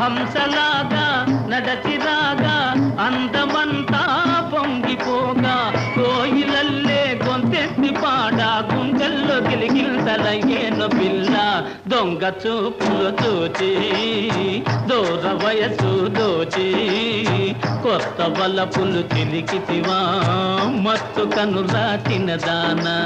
హంసలాగా నడచిరాగా అందమంతా పొంగిపోగా కోయిలల్లే గొంతెత్తి పాడా గుండెల్లో గిలిగిల్తలయ్యేను పిల్ల దొంగ చూపులు చూచి దూర వయసు దోచి కొత్త వలపులు చిలికితివా మత్తు కనులా తినదానా